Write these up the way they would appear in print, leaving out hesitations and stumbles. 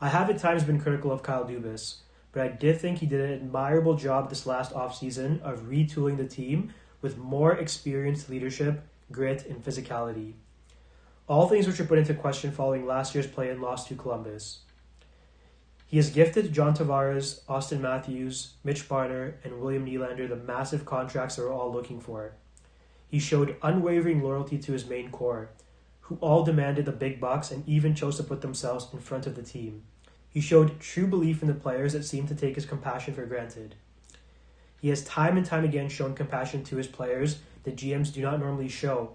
I have at times been critical of Kyle Dubas, but I did think he did an admirable job this last offseason of retooling the team with more experienced leadership, grit, and physicality. All things which were put into question following last year's play and loss to Columbus. He has gifted John Tavares, Austin Matthews, Mitch Marner, and William Nylander the massive contracts they were all looking for. He showed unwavering loyalty to his main core, who all demanded the big bucks and even chose to put themselves in front of the team. He showed true belief in the players that seemed to take his compassion for granted. He has time and time again shown compassion to his players that GMs do not normally show.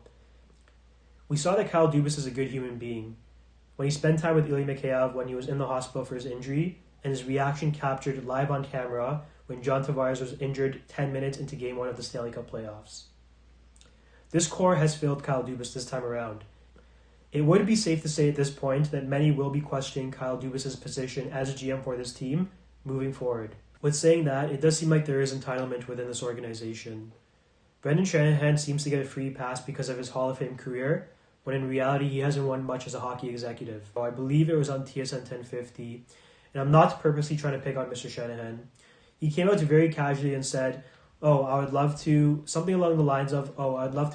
We saw that Kyle Dubas is a good human being. When he spent time with Ilya Mikheyev when he was in the hospital for his injury, and his reaction captured live on camera when John Tavares was injured 10 minutes into Game 1 of the Stanley Cup playoffs. This core has failed Kyle Dubas this time around. It would be safe to say at this point that many will be questioning Kyle Dubas' position as a GM for this team moving forward. With saying that, it does seem like there is entitlement within this organization. Brendan Shanahan seems to get a free pass because of his Hall of Fame career, when in reality he hasn't won much as a hockey executive. I believe it was on TSN 1050, and I'm not purposely trying to pick on Mr. Shanahan. He came out very casually and said, I'd love to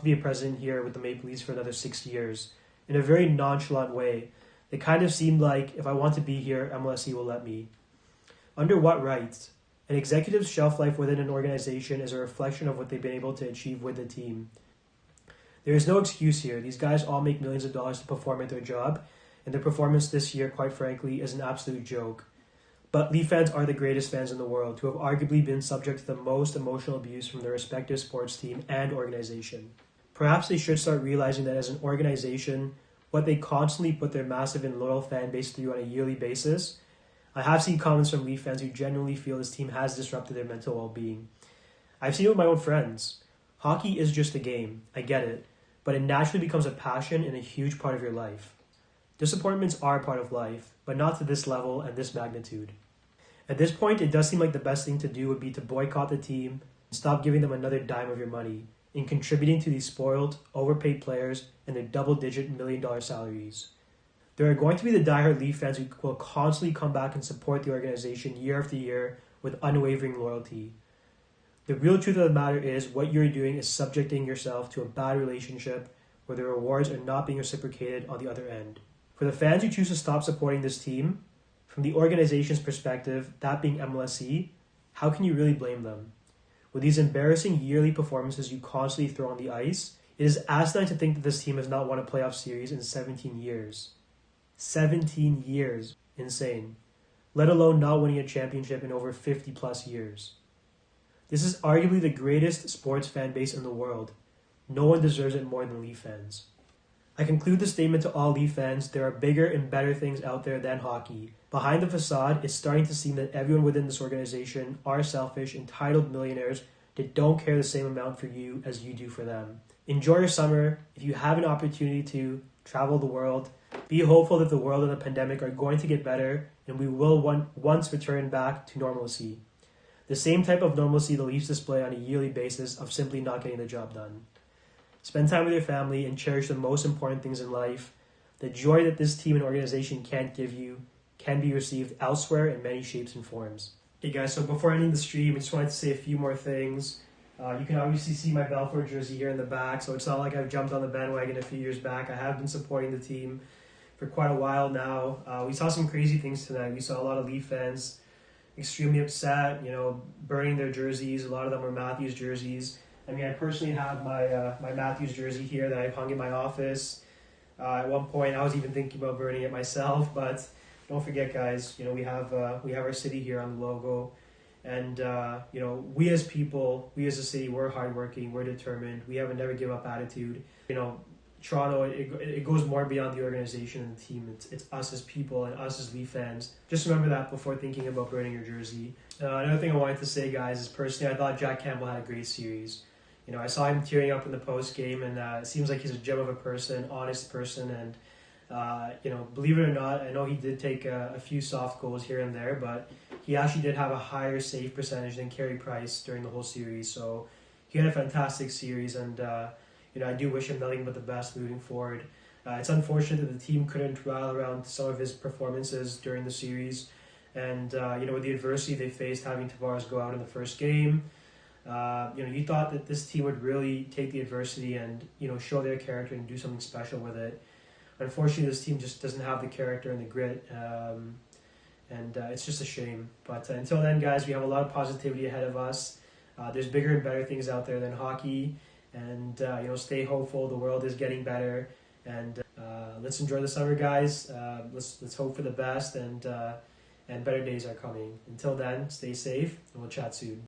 be a president here with the Maple Leafs for another 6 years, in a very nonchalant way. It kind of seemed like, if I want to be here, MLSE will let me. Under what rights? An executive's shelf life within an organization is a reflection of what they've been able to achieve with the team. There is no excuse here. These guys all make millions of dollars to perform at their job, and their performance this year, quite frankly, is an absolute joke. But Leaf fans are the greatest fans in the world, who have arguably been subject to the most emotional abuse from their respective sports team and organization. Perhaps they should start realizing that as an organization, what they constantly put their massive and loyal fan base through on a yearly basis. I have seen comments from Leaf fans who genuinely feel this team has disrupted their mental well-being. I've seen it with my own friends. Hockey is just a game, I get it, but it naturally becomes a passion and a huge part of your life. Disappointments are a part of life, but not to this level and this magnitude. At this point, it does seem like the best thing to do would be to boycott the team and stop giving them another dime of your money in contributing to these spoiled, overpaid players and their double-digit million-dollar salaries. There are going to be the diehard Leaf fans who will constantly come back and support the organization year after year with unwavering loyalty. The real truth of the matter is what you're doing is subjecting yourself to a bad relationship where the rewards are not being reciprocated on the other end. For the fans who choose to stop supporting this team, from the organization's perspective, that being MLSE, how can you really blame them? With these embarrassing yearly performances you constantly throw on the ice, it is asinine to think that this team has not won a playoff series in 17 years. 17 years. Insane. Let alone not winning a championship in over 50 plus years. This is arguably the greatest sports fan base in the world. No one deserves it more than Leaf fans. I conclude the statement to all Leaf fans, there are bigger and better things out there than hockey. Behind the facade, it's starting to seem that everyone within this organization are selfish, entitled millionaires that don't care the same amount for you as you do for them. Enjoy your summer. If you have an opportunity to travel the world, be hopeful that the world and the pandemic are going to get better and we will once return back to normalcy. The same type of normalcy the Leafs display on a yearly basis of simply not getting the job done. Spend time with your family and cherish the most important things in life. The joy that this team and organization can't give you can be received elsewhere in many shapes and forms. Hey guys, so before ending the stream, I just wanted to say a few more things. You can obviously see my Balfour jersey here in the back, so it's not like I've jumped on the bandwagon a few years back. I have been supporting the team for quite a while now. We saw some crazy things tonight. We saw a lot of Leaf fans extremely upset, burning their jerseys. A lot of them were Matthews jerseys. I mean, I personally have my Matthews jersey here that I've hung in my office. At one point, I was even thinking about burning it myself, but don't forget, guys. We have our city here on the logo, and we as people, we as a city, we're hardworking, we're determined. We have a never give up attitude. Toronto, it goes more beyond the organization and the team. It's us as people and us as Leaf fans. Just remember that before thinking about burning your jersey. Another thing I wanted to say, guys, is personally, I thought Jack Campbell had a great series. I saw him tearing up in the post game, and it seems like he's a gem of a person, honest person, and believe it or not, I know he did take a few soft goals here and there, but he actually did have a higher save percentage than Carey Price during the whole series. So he had a fantastic series, and I do wish him nothing but the best moving forward. It's unfortunate that the team couldn't rally around some of his performances during the series, and with the adversity they faced, having Tavares go out in the first game, you thought that this team would really take the adversity and show their character and do something special with it. Unfortunately, this team just doesn't have the character and the grit, and it's just a shame. But until then, guys, we have a lot of positivity ahead of us. There's bigger and better things out there than hockey, and stay hopeful. The world is getting better, and let's enjoy the summer, guys. Let's hope for the best, and better days are coming. Until then, stay safe, and we'll chat soon.